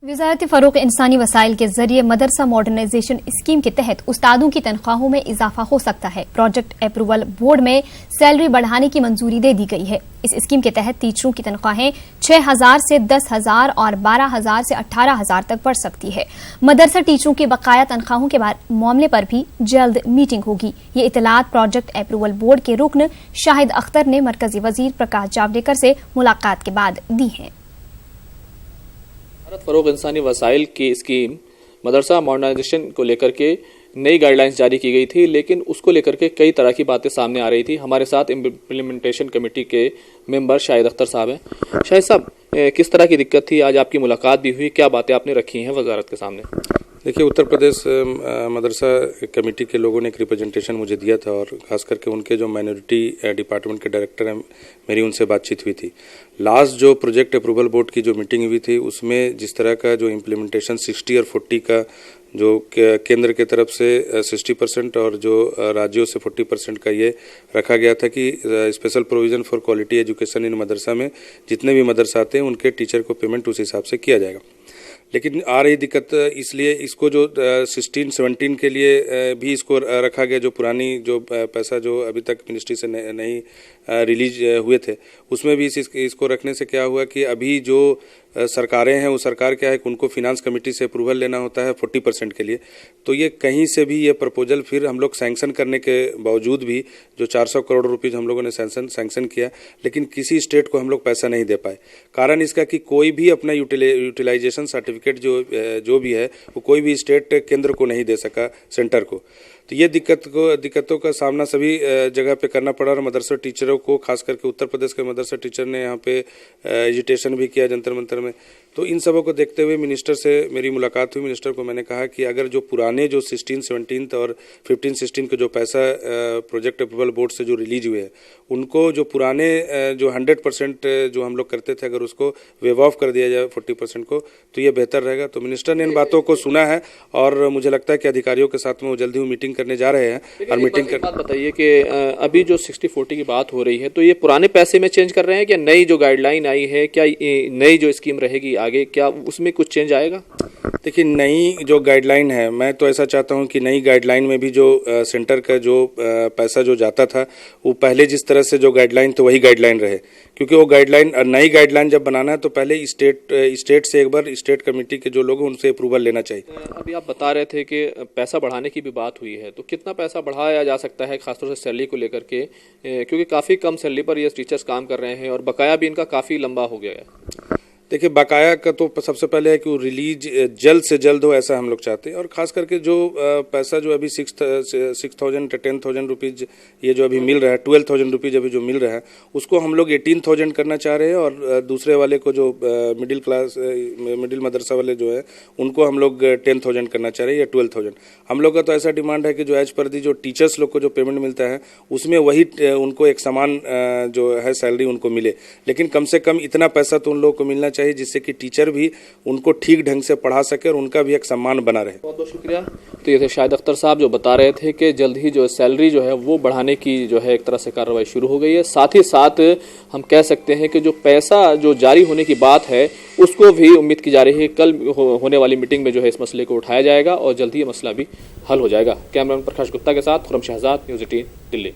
वज़ारत फ़रोग़ इंसानी वसाइल के जरिए मदरसा मॉडर्नाइजेशन स्कीम के तहत उस्तादों की तनख्वाहों में इजाफा हो सकता है। प्रोजेक्ट अप्रूवल बोर्ड में सैलरी बढ़ाने की मंजूरी दे दी गई है। इस स्कीम के तहत टीचरों की तनख्वाहें 6,000 से 10,000 और 12,000 से 18,000 तक बढ़ सकती है। मदरसा टीचरों की बकाया तनख्वाहों के मामले पर भी जल्द मीटिंग होगी। ये इतलात प्रोजेक्ट अप्रूवल बोर्ड के रुकन शाहिद अख्तर ने मरकजी वजीर प्रकाश जावड़ेकर से मुलाकात के बाद दी है। भारत फ़रोग़ इंसानी वसाइल की स्कीम मदरसा मॉडर्नाइजेशन को लेकर के नई गाइडलाइंस जारी की गई थी, लेकिन उसको लेकर के कई तरह की बातें सामने आ रही थी। हमारे साथ इम्प्लीमेंटेशन कमेटी के मेंबर शाहिद अख्तर साहब हैं। शाहिद साहब, किस तरह की दिक्कत थी? आज आपकी मुलाकात भी हुई, क्या बातें आपने रखी हैं वजारत के सामने? देखिए, उत्तर प्रदेश मदरसा कमेटी के लोगों ने एक रिप्रेजेंटेशन मुझे दिया था और खास करके उनके जो माइनॉरिटी डिपार्टमेंट के डायरेक्टर हैं, मेरी उनसे बातचीत हुई थी। लास्ट जो प्रोजेक्ट अप्रूवल बोर्ड की जो मीटिंग हुई थी उसमें जिस तरह का जो इम्प्लीमेंटेशन 60 और 40 का जो केंद्र के तरफ से 60% और जो राज्यों से 40% का ये रखा गया था कि special provision for quality education in madrasa में जितने भी मदरसा आते हैं उनके टीचर को पेमेंट उस हिसाब से किया जाएगा। लेकिन आ रही दिक्कत इसलिए इसको जो 16-17 के लिए भी इसको रखा गया, जो पुरानी जो पैसा जो अभी तक मिनिस्ट्री से नहीं रिलीज हुए थे उसमें भी इसको रखने से क्या हुआ कि अभी जो सरकारें हैं वो सरकार क्या है कि उनको फिनांस कमेटी से अप्रूवल लेना होता है 40% के लिए। तो ये कहीं से भी ये प्रपोजल फिर हम लोग सैंक्शन करने के बावजूद भी जो 400 करोड़ रुपीज़ हम लोगों ने सैंक्शन किया, लेकिन किसी स्टेट को हम लोग पैसा नहीं दे पाए। कारण इसका कि कोई भी अपना यूटिलाइजेशन सर्टिफिकेट जो भी है वो कोई भी स्टेट केंद्र को नहीं दे सका, सेंटर को। तो ये दिक्कतों का सामना सभी जगह पे करना पड़ा और मदरसा टीचरों को, खास करके उत्तर प्रदेश के मदरसा टीचर ने यहाँ पे एजिटेशन भी किया जंतर मंतर में। तो इन सबों को देखते हुए मिनिस्टर से मेरी मुलाकात हुई। मिनिस्टर को मैंने कहा कि अगर जो पुराने जो 16-17 और 15-16 के जो पैसा प्रोजेक्ट अप्रूवल बोर्ड से जो रिलीज हुए हैं उनको जो पुराने जो 100% जो हम लोग करते थे अगर उसको वेव ऑफ कर दिया जाए 40% को तो ये बेहतर रहेगा। तो मिनिस्टर ने इन बातों को सुना है और मुझे लगता है कि अधिकारियों के साथ में वो जल्दी मीटिंग करने जा रहे हैं। और मीटिंग कर बात बताइए कि अभी जो 60-40 की बात हो रही है तो ये पुराने पैसे में चेंज कर रहे हैं क्या? नई जो गाइडलाइन आई है, क्या नई जो स्कीम रहेगी आगे, क्या उसमें कुछ चेंज आएगा? देखिए, नई जो गाइडलाइन है, मैं तो ऐसा चाहता हूं कि नई गाइडलाइन में भी जो सेंटर का जो पैसा जो जाता था वो पहले जिस तरह से जो गाइडलाइन तो वही गाइडलाइन रहे, क्योंकि वो गाइडलाइन नई गाइडलाइन जब बनाना है तो पहले स्टेट से एक बार स्टेट कमेटी के जो लोग हैं उनसे अप्रूवल लेना चाहिए। अभी आप बता रहे थे कि पैसा बढ़ाने की भी बात हुई है, तो कितना पैसा बढ़ाया जा सकता है खासतौर से सैलरी को लेकर के, क्योंकि काफ़ी कम सैलरी पर ये टीचर्स काम कर रहे हैं और बकाया भी इनका काफ़ी लंबा हो गया है। देखिए, बकाया का तो सबसे पहले है कि वो रिलीज जल्द से जल्द हो, ऐसा हम लोग चाहते हैं। और खास करके जो पैसा जो अभी 6,000 10,000 रुपीज़ ये जो अभी मिल रहा है, 12,000 रुपीज़ अभी जो मिल रहा है उसको हम लोग 18,000 करना चाह रहे हैं। और दूसरे वाले को जो मिडिल मदरसा वाले जो है उनको हम लोग 10,000 करना चाह रहे हैं या 12,000। हम लोग का तो ऐसा डिमांड है कि जो एज पर दी जो टीचर्स लोग को जो पेमेंट मिलता है उसमें वही उनको एक समान जो है सैलरी उनको मिले, लेकिन कम से कम इतना पैसा तो उन लोगों को मिलना चाहिए जिससे कि टीचर भी उनको ठीक ढंग से पढ़ा सके और उनका भी एक सम्मान बना रहे। बहुत बहुत शुक्रिया। तो ये थे शाहिद अख्तर साहब जो बता रहे थे कि जल्द ही जो सैलरी जो है वो बढ़ाने की जो है एक तरह से कार्रवाई शुरू हो गई है। साथ ही साथ हम कह सकते हैं कि जो पैसा जो जारी होने की बात है उसको भी उम्मीद की जा रही है कल होने वाली मीटिंग में जो है इस मसले को उठाया जाएगा और जल्द ही ये मसला भी हल हो जाएगा। कैमरामैन प्रकाश गुप्ता के साथ खुरम शहजाद, न्यूज़ 18 दिल्ली।